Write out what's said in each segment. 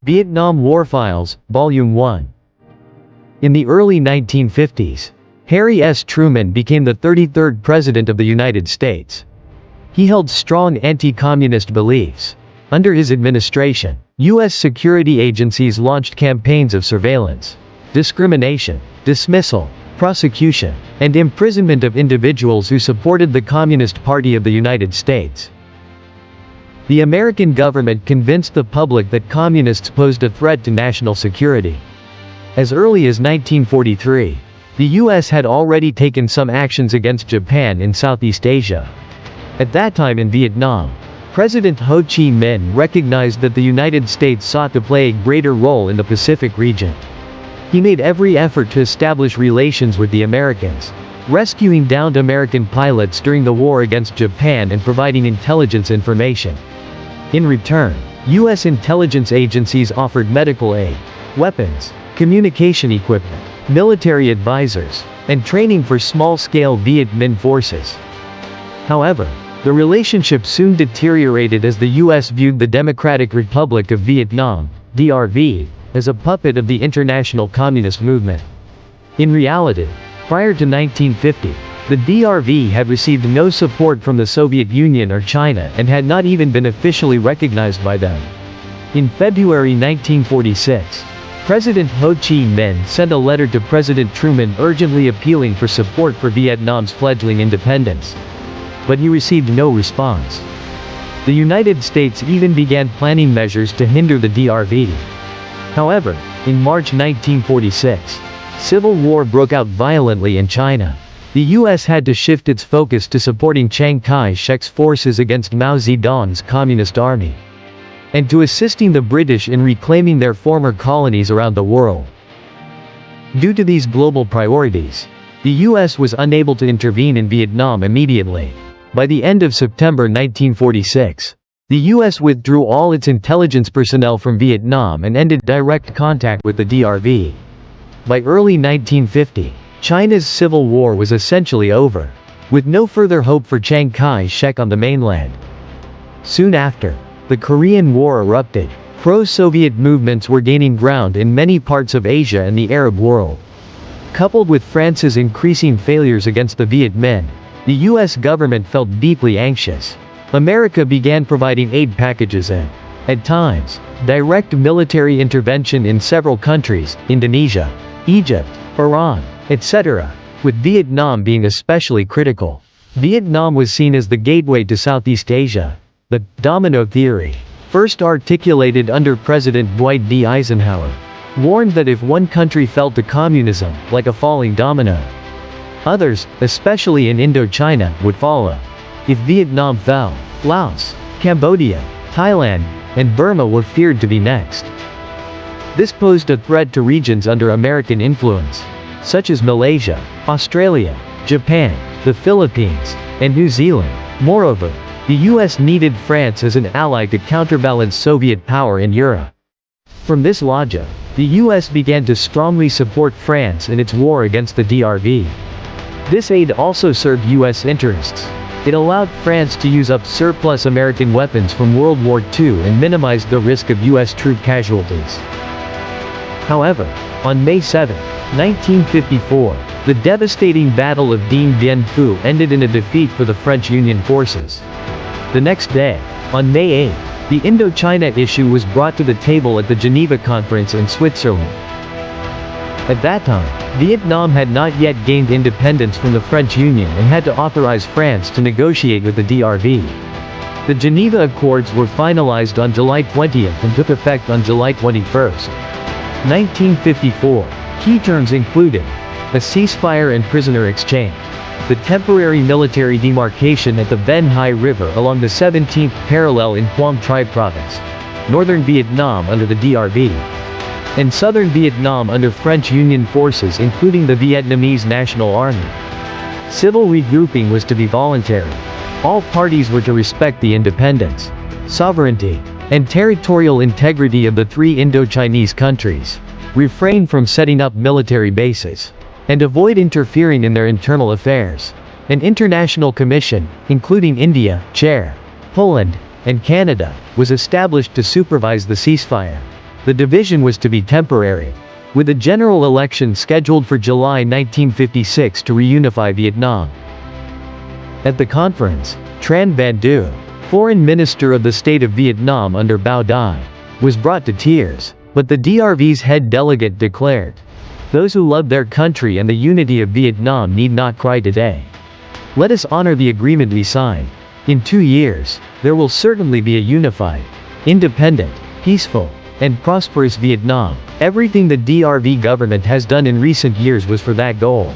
Vietnam War Files, Volume 1. In the early 1950s, Harry S. Truman became the 33rd President of the United States. He held strong anti-communist beliefs. Under his administration, U.S. security agencies launched campaigns of surveillance, discrimination, dismissal, prosecution, and imprisonment of individuals who supported the Communist Party of the United States. The American government convinced the public that communists posed a threat to national security. As early as 1943, the U.S. had already taken some actions against Japan in Southeast Asia. At that time in Vietnam, President Ho Chi Minh recognized that the United States sought to play a greater role in the Pacific region. He made every effort to establish relations with the Americans, rescuing downed American pilots during the war against Japan and providing intelligence information. In return, U.S. intelligence agencies offered medical aid, weapons, communication equipment, military advisors, and training for small-scale Viet Minh forces. However, the relationship soon deteriorated as the U.S. viewed the Democratic Republic of Vietnam, DRV, as a puppet of the international communist movement. In reality, prior to 1950, the DRV had received no support from the Soviet Union or China and had not even been officially recognized by them. In February 1946, President Ho Chi Minh sent a letter to President Truman urgently appealing for support for Vietnam's fledgling independence. But he received no response. The United States even began planning measures to hinder the DRV. However, in March 1946, civil war broke out violently in China. The U.S. had to shift its focus to supporting Chiang Kai-shek's forces against Mao Zedong's Communist Army, and to assisting the British in reclaiming their former colonies around the world. Due to these global priorities, the U.S. was unable to intervene in Vietnam immediately. By the end of September 1946, the U.S. withdrew all its intelligence personnel from Vietnam and ended direct contact with the DRV. By early 1950, China's civil war was essentially over, with no further hope for Chiang Kai-shek on the mainland. Soon after, the Korean War erupted. Pro-Soviet movements were gaining ground in many parts of Asia and the Arab world. Coupled with France's increasing failures against the Viet Minh, the U.S. government felt deeply anxious. America began providing aid packages and, at times, direct military intervention in several countries, Indonesia, Egypt, Iran, etc., with Vietnam being especially critical. Vietnam was seen as the gateway to Southeast Asia. The domino theory, first articulated under President Dwight D. Eisenhower, warned that if one country fell to communism, like a falling domino, others, especially in Indochina, would follow. If Vietnam fell, Laos, Cambodia, Thailand, and Burma were feared to be next. This posed a threat to regions under American influence, such as Malaysia, Australia, Japan, the Philippines, and New Zealand. Moreover, the U.S. needed France as an ally to counterbalance Soviet power in Europe. From this logic, the U.S. began to strongly support France in its war against the DRV. This aid also served U.S. interests. It allowed France to use up surplus American weapons from World War II and minimized the risk of U.S. troop casualties. However, on May 7, 1954, the devastating Battle of Dien Bien Phu ended in a defeat for the French Union forces. The next day, on May 8, the Indochina issue was brought to the table at the Geneva Conference in Switzerland. At that time, Vietnam had not yet gained independence from the French Union and had to authorize France to negotiate with the DRV. The Geneva Accords were finalized on July 20th and took effect on July 21st. 1954. Key terms included a ceasefire and prisoner exchange, the temporary military demarcation at the Ben Hai River along the 17th parallel in Quang Tri Province, northern Vietnam under the DRV, and southern Vietnam under French Union forces including the Vietnamese National Army. Civil regrouping was to be voluntary. All parties were to respect the independence, sovereignty, and territorial integrity of the three Indo-Chinese countries, refrain from setting up military bases, and avoid interfering in their internal affairs. An international commission, including India, Chair, Poland, and Canada, was established to supervise the ceasefire. the division was to be temporary, with a general election scheduled for July 1956 to reunify Vietnam. At the conference, Tran Van Du, foreign minister of the state of Vietnam under Bao Dai, was brought to tears, but the DRV's head delegate declared, "Those who love their country and the unity of Vietnam need not cry today. Let us honor the agreement we signed. In 2 years, there will certainly be a unified, independent, peaceful, and prosperous Vietnam. Everything the DRV government has done in recent years was for that goal.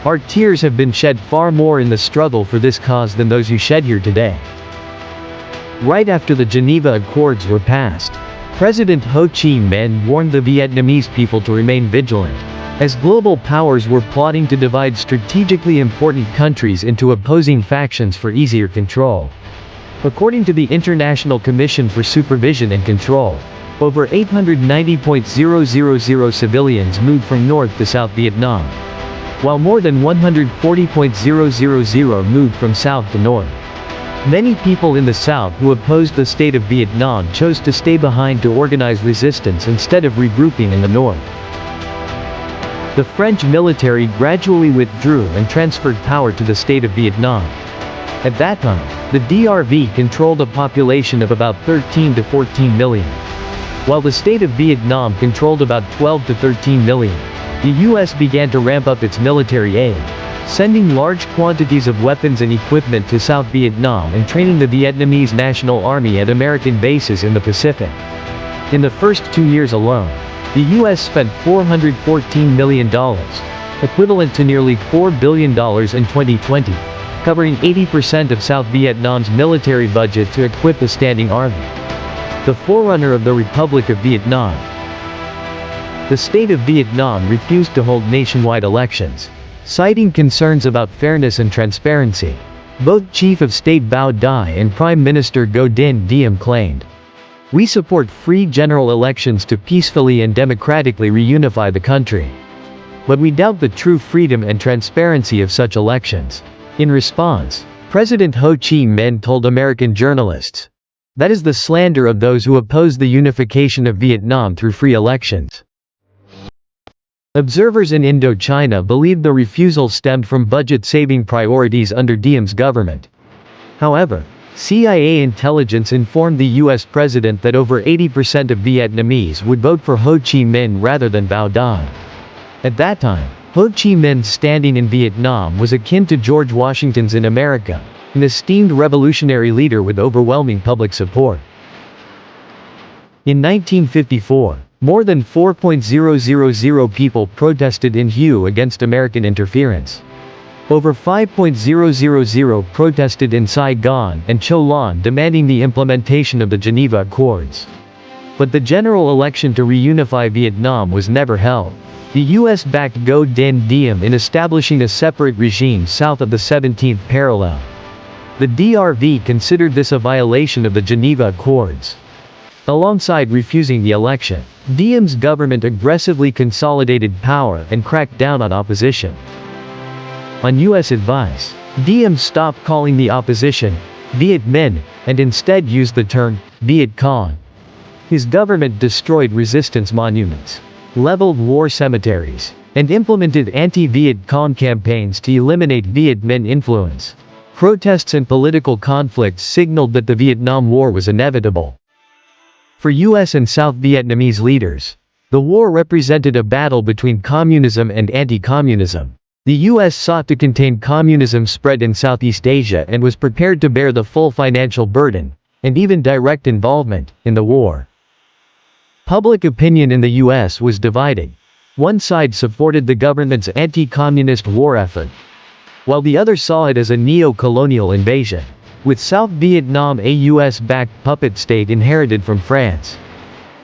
Our tears have been shed far more in the struggle for this cause than those you shed here today." Right after the Geneva Accords were passed, President Ho Chi Minh warned the Vietnamese people to remain vigilant, as global powers were plotting to divide strategically important countries into opposing factions for easier control. According to the International Commission for Supervision and Control, over 890,000 civilians moved from North to South Vietnam, while more than 140,000 moved from South to North. Many people in the South who opposed the state of Vietnam chose to stay behind to organize resistance instead of regrouping in the North. The French military gradually withdrew and transferred power to the state of Vietnam. At that time, the DRV controlled a population of about 13 to 14 million, while the state of Vietnam controlled about 12 to 13 million. The US began to ramp up its military aid, sending large quantities of weapons and equipment to South Vietnam and training the Vietnamese National Army at American bases in the Pacific. In the first 2 years alone, the US spent $414 million, equivalent to nearly $4 billion in 2020, covering 80% of South Vietnam's military budget to equip a standing army. The forerunner of the Republic of Vietnam. The state of Vietnam refused to hold nationwide elections, citing concerns about fairness and transparency. Both Chief of State Bao Dai and Prime Minister Ngo Dinh Diem claimed, "We support free general elections to peacefully and democratically reunify the country. But we doubt the true freedom and transparency of such elections." In response, President Ho Chi Minh told American journalists, "That is the slander of those who oppose the unification of Vietnam through free elections." Observers in Indochina believed the refusal stemmed from budget-saving priorities under Diem's government. However, CIA intelligence informed the US president that over 80% of Vietnamese would vote for Ho Chi Minh rather than Bao Dai. At that time, Ho Chi Minh's standing in Vietnam was akin to George Washington's in America, an esteemed revolutionary leader with overwhelming public support. In 1954, more than 4,000 people protested in Hue against American interference. Over 5,000 protested in Saigon and Cho Lan demanding the implementation of the Geneva Accords. But the general election to reunify Vietnam was never held. The US backed Ngo Dinh Diem in establishing a separate regime south of the 17th parallel. The DRV considered this a violation of the Geneva Accords. Alongside refusing the election, Diem's government aggressively consolidated power and cracked down on opposition. On US advice, Diem stopped calling the opposition Viet Minh and instead used the term Viet Cong. His government destroyed resistance monuments, leveled war cemeteries, and implemented anti-Viet Cong campaigns to eliminate Viet Minh influence. Protests and political conflicts signaled that the Vietnam War was inevitable. For US and South Vietnamese leaders, the war represented a battle between communism and anti-communism. The US sought to contain communism spread in Southeast Asia and was prepared to bear the full financial burden, and even direct involvement, in the war. Public opinion in the US was divided. One side supported the government's anti-communist war effort, while the other saw it as a neo-colonial invasion, with South Vietnam a US-backed puppet state inherited from France.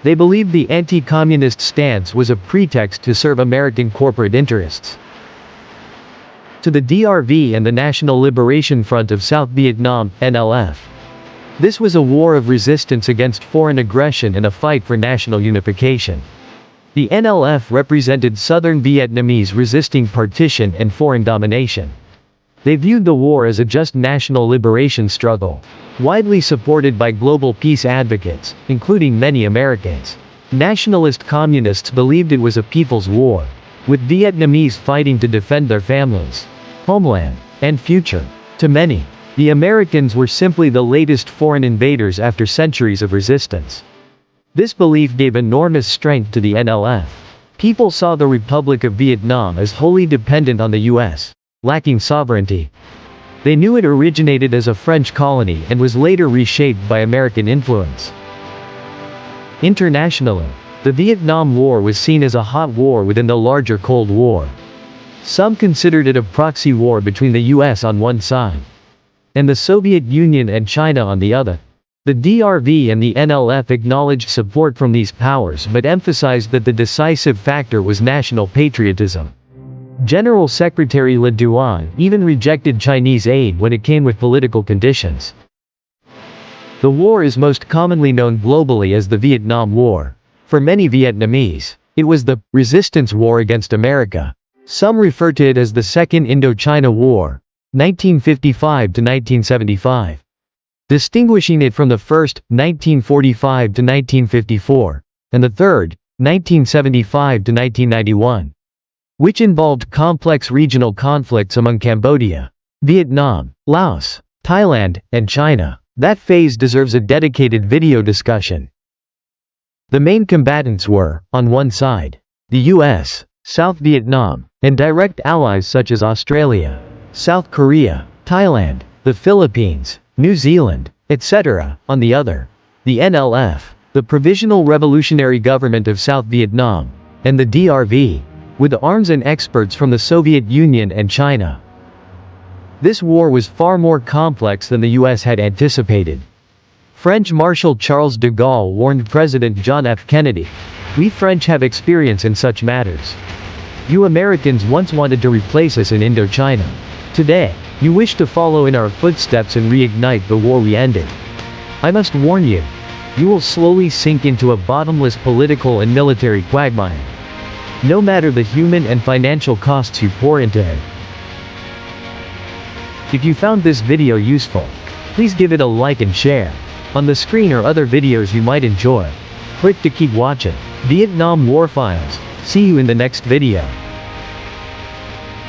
They believed the anti-communist stance was a pretext to serve American corporate interests. To the DRV and the National Liberation Front of South Vietnam, NLF. This was a war of resistance against foreign aggression and a fight for national unification. The NLF represented Southern Vietnamese resisting partition and foreign domination. They viewed the war as a just national liberation struggle, widely supported by global peace advocates, including many Americans. Nationalist communists believed it was a people's war, with Vietnamese fighting to defend their families, homeland, and future. To many, the Americans were simply the latest foreign invaders after centuries of resistance. This belief gave enormous strength to the NLF. People saw the Republic of Vietnam as wholly dependent on the U.S., lacking sovereignty. They knew it originated as a French colony and was later reshaped by American influence. Internationally, the Vietnam War was seen as a hot war within the larger Cold War. Some considered it a proxy war between the U.S. on one side and the Soviet Union and China on the other. The DRV and the NLF acknowledged support from these powers but emphasized that the decisive factor was national patriotism. General Secretary Le Duan even rejected Chinese aid when it came with political conditions. The war is most commonly known globally as the Vietnam War. For many Vietnamese, it was the resistance war against America. Some refer to it as the Second Indochina War, 1955 to 1975. Distinguishing it from the first, 1945 to 1954, and the third, 1975 to 1991, which involved complex regional conflicts among Cambodia, Vietnam, Laos, Thailand, and China. That phase deserves a dedicated video discussion. The main combatants were, on one side, the US, South Vietnam, and direct allies such as Australia, South Korea, Thailand, the Philippines, New Zealand, etc. On the other, the NLF, the Provisional Revolutionary Government of South Vietnam, and the DRV, with arms and experts from the Soviet Union and China. This war was far more complex than the US had anticipated. French Marshal Charles de Gaulle warned President John F. Kennedy, "We French have experience in such matters. You Americans once wanted to replace us in Indochina. Today, you wish to follow in our footsteps and reignite the war we ended. I must warn you, you will slowly sink into a bottomless political and military quagmire, no matter the human and financial costs you pour into it." If you found this video useful, please give it a like and share. On the screen are other videos you might enjoy. Click to keep watching. Vietnam War Files. See you in the next video.